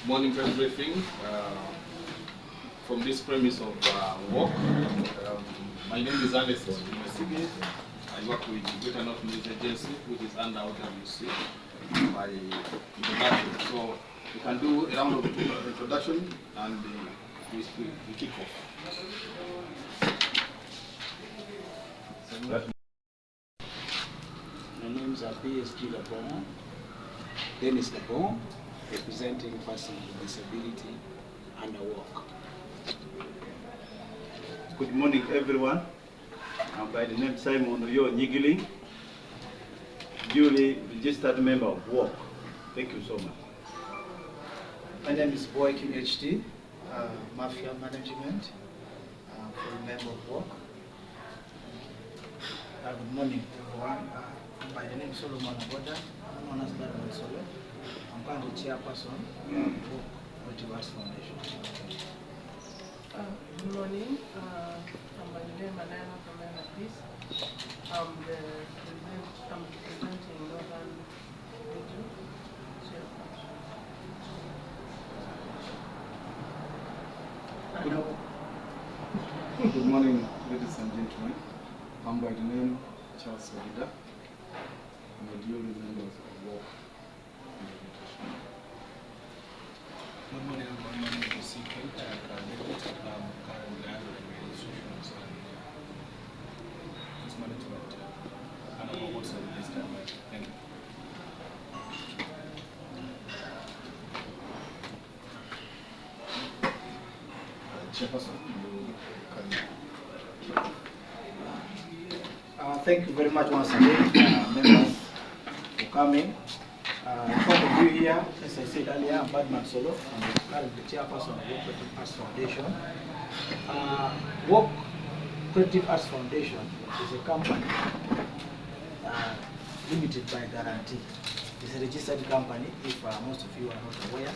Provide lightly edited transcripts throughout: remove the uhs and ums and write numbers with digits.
morning press briefing from this premise of work. My name is Alex Mesige. I work with the Greater North News Agency, which is under OWC by introduction. So we can do a round of introduction and we kick off. My name is Gilbert, Dennis Gabon, representing persons with disability under work. Good morning, everyone. I'm by the name Simon Oyo Nyigiling, duly registered member of work. Thank you so much. My name is Boykin HT, Mafia Management, for member of work. Good morning, everyone. By the name Solomon Aboda, known as BADMAN Solo. I'm currently chairperson of Creative Arts Foundation. Good morning. I'm by the name Olanya from Peace. I'm representing Northern Region. Good morning, ladies and gentlemen. I'm by the name Charles Solida. I'm a duly member of work. Good morning, I'm my name is CK. I'm currently under the institutions and its management. And I'm also registered. Thank you. Chairperson, you can. Thank you very much once again, members, for coming. In front of you here, as I said earlier, I'm BADMAN Solo. I'm currently chairperson of Work Creative Arts Foundation. Work Creative Arts Foundation is a company limited by guarantee. It's a registered company, if most of you are not aware.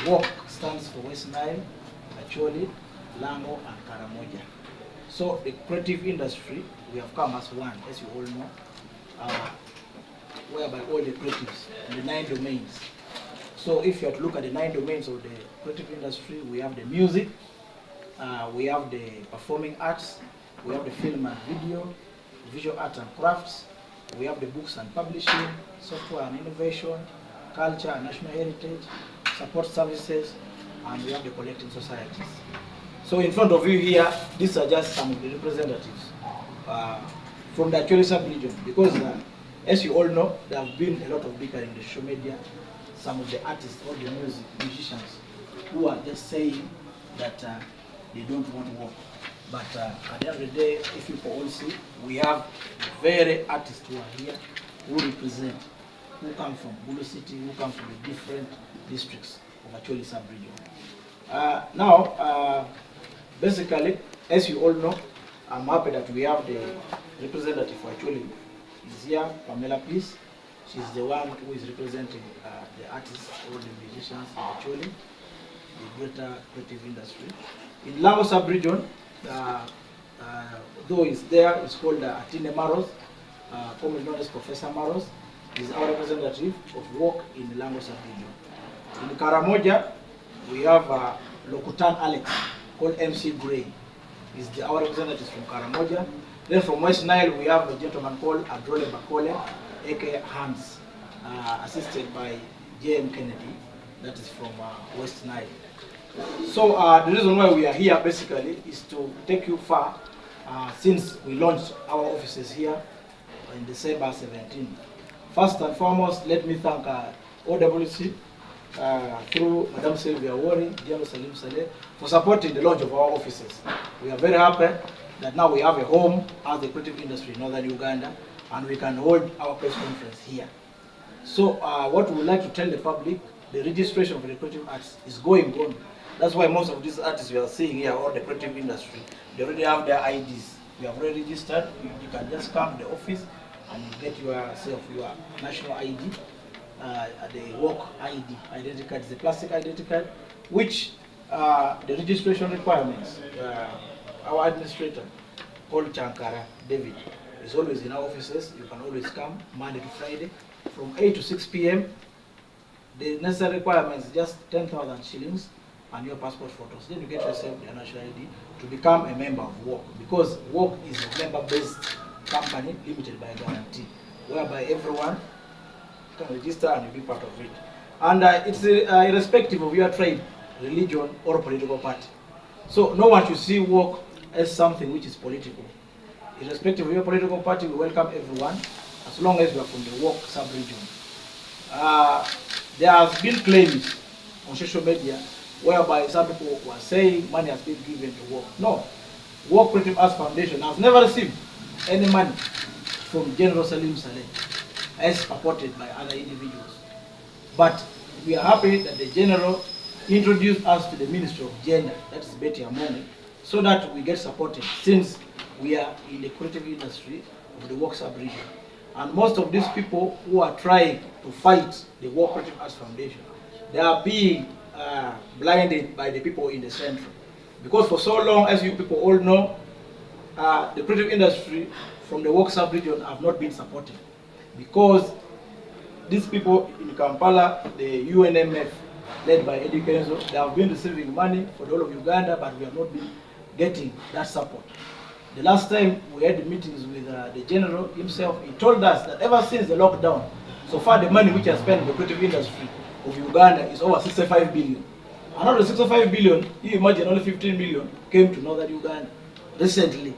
Work stands for West Nile, Acholi, Lango, and Karamoja. So the creative industry, we have come as one, as you all know, whereby all the creatives in the 9 domains. So if you have to look at the 9 domains of the creative industry, we have the music, we have the performing arts, we have the film and video, visual art and crafts, we have the books and publishing, software and innovation, culture and national heritage, support services, and we have the collecting societies. So in front of you here, these are just some of the representatives from the Acholi sub-region, because as you all know, there have been a lot of bickering in the social media. Some of the artists or the musicians who are just saying that they don't want to work. But at the end of the day, if you all see, we have very artists who are here, who represent, who come from Bulu City, who come from the different districts of Acholi sub-region. Now, basically, as you all know, I'm happy that we have the representative for Acholi is here, Pamela Peace. She's the one who is representing the artists, all the musicians in Acholi, the greater creative industry. In Lango sub-region, though it's there, it's called Atine Maros, commonly known as Professor Maros, is our representative of work in the Lango sub-region. In Karamoja, we have Lokutan Alex, called MC Gray. Is our representative from Karamoja. Then from West Nile, we have a gentleman called Adrole Bakole, aka Hans, assisted by J.M. Kennedy, that is from West Nile. So the reason why we are here basically is to take you far since we launched our offices here in December 17. First and foremost, let me thank OWC through Madam Sylvia Wari, General Salim Saleh, for supporting the launch of our offices. We are very happy that now we have a home as the creative industry in northern Uganda, and we can hold our press conference here. So what we would like to tell the public, the registration for the creative arts is going on. That's why most of these artists we are seeing here, or the creative industry, they already have their IDs. We have already registered. You can just come to the office and get yourself your national ID, the work identity card is the plastic identity card, which the registration requirements, our administrator, called Chankara David, is always in our offices. You can always come Monday to Friday from 8 to 6 p.m. The necessary requirements is just 10,000 shillings and your passport photos. Then you get yourself the national ID to become a member of WORK, because WORK is a member-based company limited by guarantee, whereby everyone can register and you'll be part of it. And it's irrespective of your tribe, religion, or political party. So no one should see WORK as something which is political. Irrespective of your political party, we welcome everyone, as long as you are from the WORK sub-region. There has been claims on social media whereby some people were saying money has been given to WORK. No, WORK Creative Arts Foundation has never received any money from General Salim Saleh as supported by other individuals. But we are happy that the General introduced us to the Ministry of Gender, that is Betty Amoni, so that we get supported, since we are in the creative industry of the WORK sub-region. And most of these people who are trying to fight the WORK Creative Arts Foundation, they are being blinded by the people in the central. Because for so long, as you people all know, the creative industry from the WORK sub-region have not been supported. Because these people in Kampala, the UNMF, led by Eddie Kenzo, they have been receiving money for the whole of Uganda, but we have not been getting that support. The last time we had meetings with the General himself, he told us that ever since the lockdown, so far the money which has spent in the creative industry of Uganda is over 65 billion. And out of the 65 billion, you imagine only 15 million came to northern Uganda recently,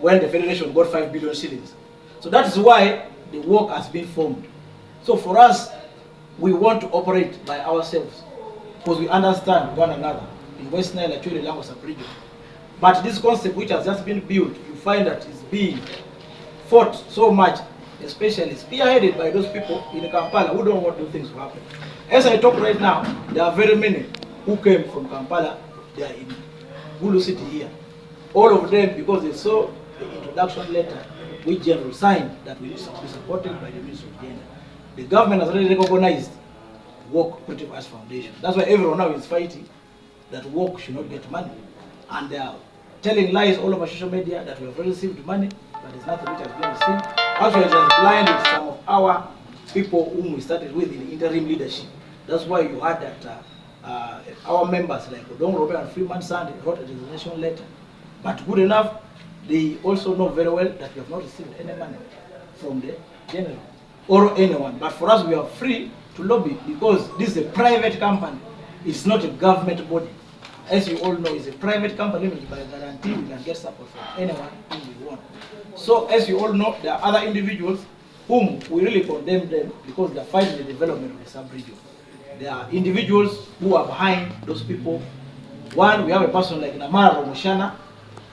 when the Federation got 5 billion shillings. So that is why the WORK has been formed. So for us, we want to operate by ourselves, because we understand one another in West Nile, actually, language sub-region. But this concept which has just been built, you find that it's being fought so much, especially spearheaded by those people in Kampala who don't want those things to happen. As I talk right now, there are very many who came from Kampala, they are in Gulu City here. All of them, because they saw the introduction letter which General signed that we should be supported by the Ministry of Gender. The government has already recognized WORK Creative Arts Foundation. That's why everyone now is fighting that WORK should not get money. And they are telling lies all over social media that we have received money, but there's nothing which has been received. Actually, it has blinded some of our people whom we started with in interim leadership. That's why you had that our members like Odong Robert and Freeman Sandy wrote a resignation letter. But good enough, they also know very well that we have not received any money from the General or anyone. But for us, we are free to lobby, because this is a private company. It's not a government body. As you all know, it's a private company limited by guarantee. We can get support from anyone whom we want. So as you all know, there are other individuals whom we really condemn them because they are fighting the development of the sub-region. There are individuals who are behind those people. One, we have a person like Namara Romushana,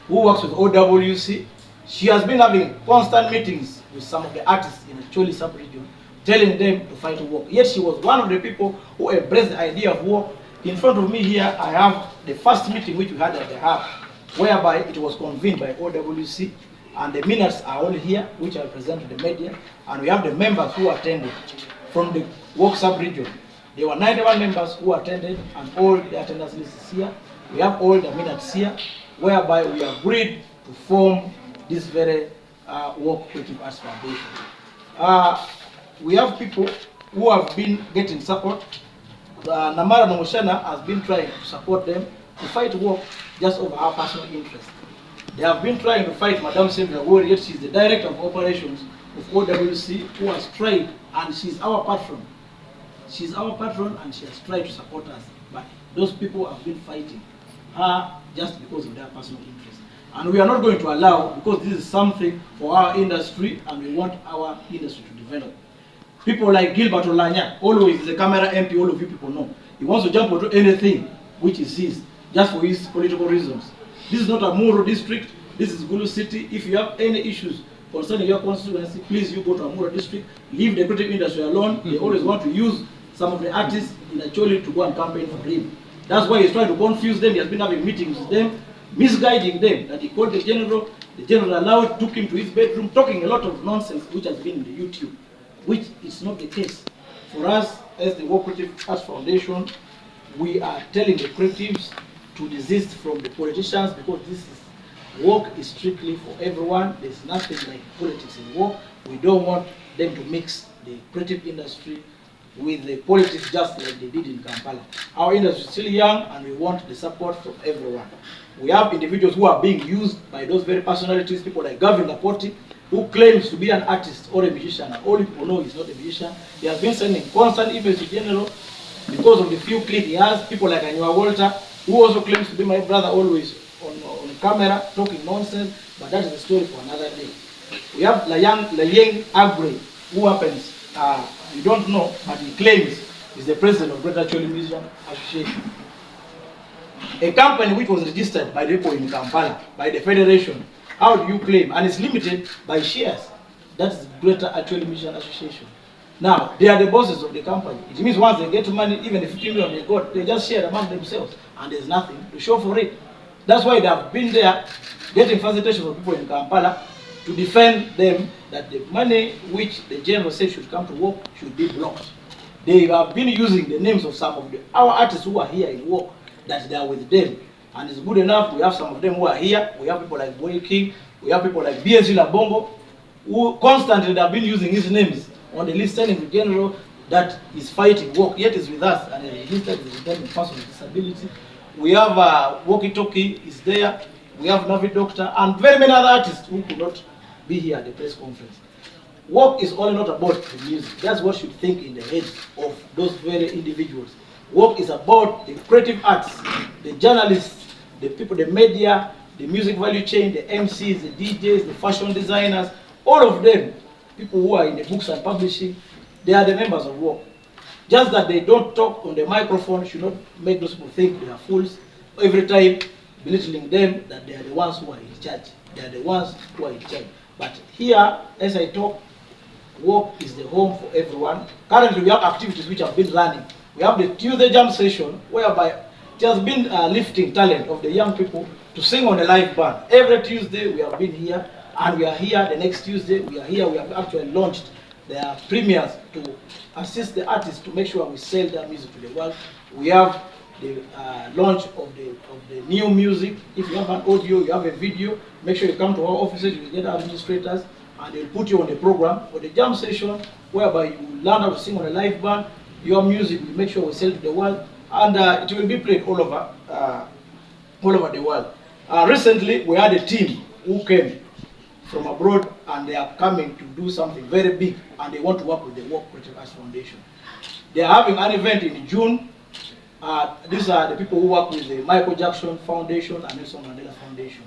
who works with OWC. She has been having constant meetings with some of the artists in the Choli sub-region, telling them to fight WORK. Yet she was one of the people who embraced the idea of WORK. In front of me here, I have the first meeting which we had at the hub, whereby it was convened by OWC, and the minutes are all here, which I present to the media, and we have the members who attended from the WORK sub-region. There were 91 members who attended, and all the attendance list is here. We have all the minutes here, whereby we agreed to form this very WORK Creative Arts Foundation. We have people who have been getting support. Namara Nomushana has been trying to support them to fight WORK just over our personal interest. They have been trying to fight Madame Sylvia Ward, yet she's the director of operations of OWC, who has tried, and she's our patron. She's our patron, and she has tried to support us. But those people have been fighting her just because of their personal interest. And we are not going to allow, because this is something for our industry, and we want our industry to develop. People like Gilbert Olanya, always is a camera MP, all of you people know. He wants to jump onto anything which is his, just for his political reasons. This is not a Muro district, this is Gulu City. If you have any issues concerning your constituency, please you go to a Muro district, leave the creative industry alone. They always want to use some of the artists in Acholi to go and campaign for him. That's why he's trying to confuse them. He has been having meetings with them, misguiding them, that he called the General allowed, took him to his bedroom, talking a lot of nonsense which has been in the YouTube, which is not the case. For us, as the WORK Creative Arts Foundation, we are telling the creatives to desist from the politicians, because this is, WORK is strictly for everyone. There's nothing like politics in WORK. We don't want them to mix the creative industry with the politics just like they did in Kampala. Our industry is still young and we want the support from everyone. We have individuals who are being used by those very personalities, people like Gavin Lapoti, who claims to be an artist or a musician, and all people know he's not a musician. He has been sending constant emails to General because of the few clicks he has. People like Anua Walter, who also claims to be my brother, always on camera talking nonsense, but that is a story for another day. We have Layeng Agre, who happens, you don't know, but he claims he's the president of Greater Choli Musician Association. A company which was registered by the people in Kampala, by the federation. How do you claim? And it's limited by shares. That is Greater Choli Musician Association. Now, they are the bosses of the company. It means once they get money, even if 50 million they got, they just share among themselves, and there's nothing to show for it. That's why they have been there, getting facilitation from people in Kampala to defend them that the money which the general said should come to work should be blocked. They have been using the names of some of our artists who are here in work, that they are with them. And it's good enough, we have some of them who are here. We have people like Boy King, we have people like BNC Labongo, who constantly have been using his names on the list telling the general that is fighting work, yet is with us, and he listed as a returning person with disability. We have Walkie Talkie is there, we have Navi Doctor, and very many other artists who could not be here at the press conference. Work is only not about the music. That's what you think in the heads of those very individuals. Work is about the creative arts, the journalists, the people, the media, the music value chain, the MCs, the DJs, the fashion designers, all of them, people who are in the books and publishing, they are the members of work. Just that they don't talk on the microphone should not make those people think they are fools. Every time belittling them that they are the ones who are in charge. They are the ones who are in charge. But here, as I talk, work is the home for everyone. Currently, we have activities which have been running. We have the Tuesday Jam session, whereby it has been lifting talent of the young people to sing on a live band. Every Tuesday, we have been here, and we are here the next Tuesday. We are here. We have actually launched their premieres to assist the artists to make sure we sell their music to the world. We have the launch of the new music. If you have an audio, you have a video, make sure you come to our offices, you get our administrators, and they'll put you on the program for the jam session, whereby you learn how to sing on a live band. Your music, we make sure we sell to the world, and it will be played all over the world. Recently, we had a team who came from abroad, and they are coming to do something very big, and they want to work with the Work Creative Arts Foundation. They are having an event in June. These are the people who work with the Michael Jackson Foundation and Nelson Mandela Foundation.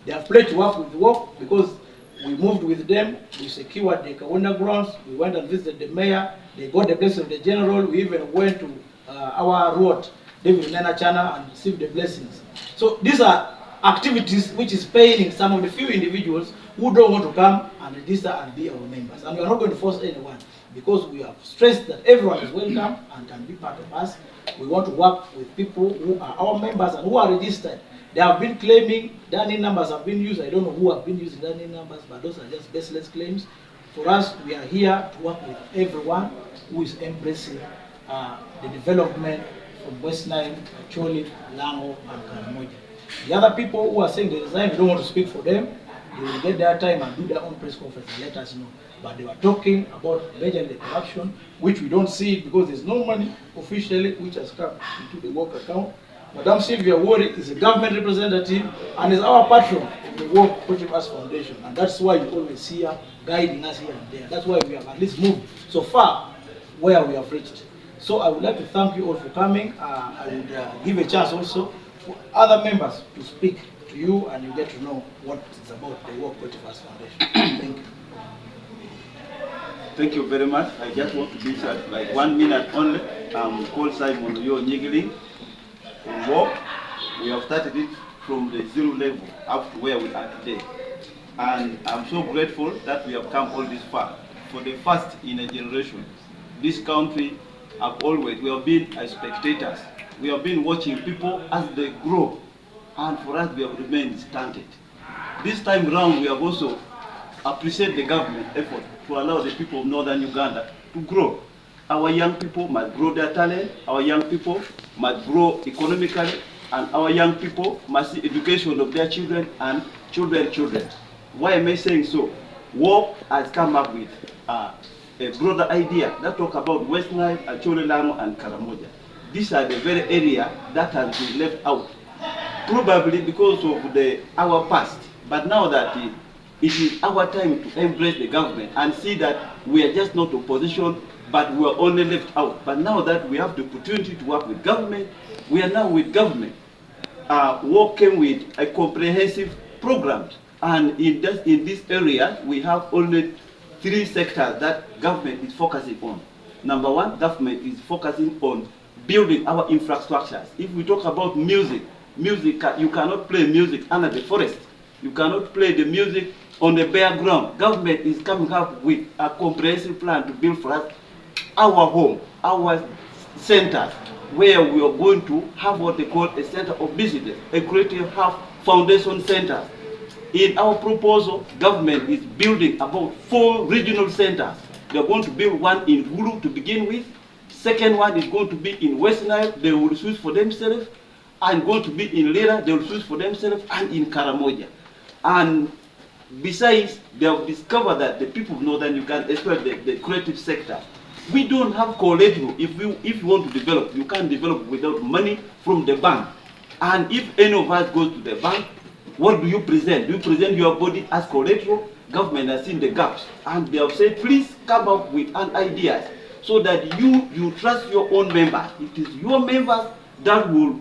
They have pledged to work with the work because we moved with them. We secured the Kawuna grounds. We went and visited the mayor. They got the blessing of the general. We even went to our road, David Nena Chana, and received the blessings. So these are activities which is paying some of the few individuals who don't want to come and register and be our members. And we are not going to force anyone, because we have stressed that everyone is welcome and can be part of us. We want to work with people who are our members and who are registered. They have been claiming dining numbers have been used. I don't know who have been using dining numbers, but those are just baseless claims. For us, we are here to work with everyone who is embracing the development from West Nile, Choli, Lango, and Karamoja. The other people who are saying they resign, we don't want to speak for them. They will get their time and do their own press conference and let us know. But they were talking about majorly corruption, which we don't see it because there's no money officially which has come into the work account. Madam Sylvia Wari is a government representative and is our patron of the Work Creative Arts Foundation. And that's why you always see her guiding us here and there. That's why we have at least moved so far where we have reached. So I would like to thank you all for coming. I would give a chance also for other members to speak to you, and you get to know what it's about, the Work Creative Arts Foundation. Thank you. Thank you very much. I just want to be short, like 1 minute only. I'm called Simon Yo Nyigili. In work, we have started it from the zero level up to where we are today. And I'm so grateful that we have come all this far. For the first in a generation, this country we have been as spectators. We have been watching people as they grow. And for us, we have remained stunted. This time round, we have also appreciated the government effort to allow the people of northern Uganda to grow. Our young people must grow their talent, our young people must grow economically, and our young people must see education of their children and children. Why am I saying so? Work has come up with a broader idea that talk about West Nile, Acholi, Lamu, and Karamoja. These are the very area that has been left out, probably because of our past. But now that it is our time to embrace the government and see that we are just not opposition, but we are only left out. But now that we have the opportunity to work with government, we are now with government, working with a comprehensive program. And in this area, we have only 3 sectors that government is focusing on. Number one, government is focusing on building our infrastructures. If we talk about music, you cannot play music under the forest. You cannot play the music on the bare ground. Government is coming up with a comprehensive plan to build for us our home, our centers, where we are going to have what they call a center of business, a creative hub foundation center. In our proposal, government is building about 4 regional centers. They are going to build one in Gulu to begin with. Second one is going to be in West Nile. They will choose for themselves. And going to be in Lira, they will choose for themselves, and in Karamoja. And besides, they have discovered that the people of Northern Uganda, especially the creative sector, we don't have collateral. If you want to develop, you can't develop without money from the bank. And if any of us goes to the bank, what do you present? Do you present your body as collateral? Government has seen the gaps, and they have said, please come up with an idea so that you trust your own members. It is your members that will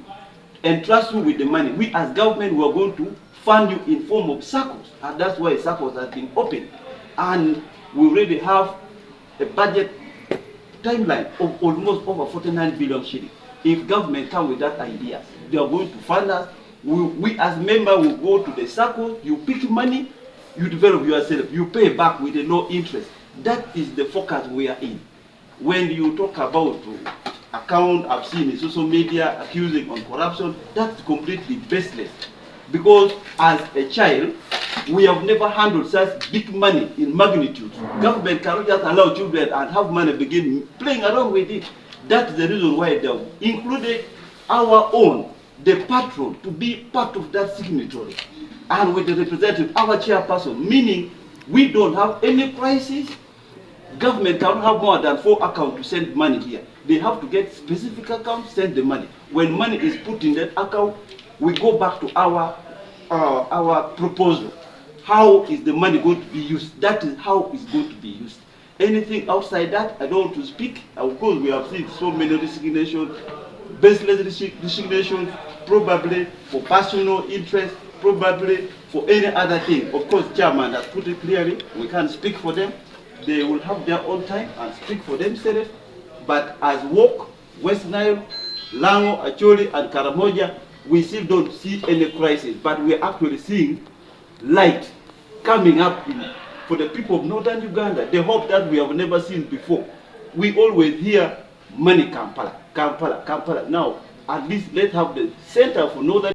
entrust you with the money. We as government, we are going to fund you in form of circles, and that's why circles has been opened. And we already have a budget timeline of almost over 49 billion shillings. If government come with that idea, they are going to fund us. We as members will go to the circle, you pick money, you develop yourself, you pay back with a low interest. That is the focus we are in. When you talk about account I've seen in social media accusing on corruption, that's completely baseless. Because as a child, we have never handled such big money in magnitude. Government cannot just allow children and have money begin playing around with it. That's the reason why they have included our own, the patron, to be part of that signatory. And with the representative, our chairperson, meaning we don't have any crisis. Government cannot have more than 4 accounts to send money here. They have to get specific accounts, send the money. When money is put in that account, we go back to our proposal. How is the money going to be used? That is how it's going to be used. Anything outside that, I don't want to speak. Of course, we have seen so many resignations, baseless resignations, probably for personal interest, probably for any other thing. Of course, Chairman has put it clearly. We can't speak for them. They will have their own time and speak for themselves. But as work, West Nile, Lango, Acholi, and Karamoja, we still don't see any crisis. But we are actually seeing light coming up for the people of Northern Uganda. The hope that we have never seen before. We always hear money Kampala, Kampala, Kampala. Now, at least let's have the center for Northern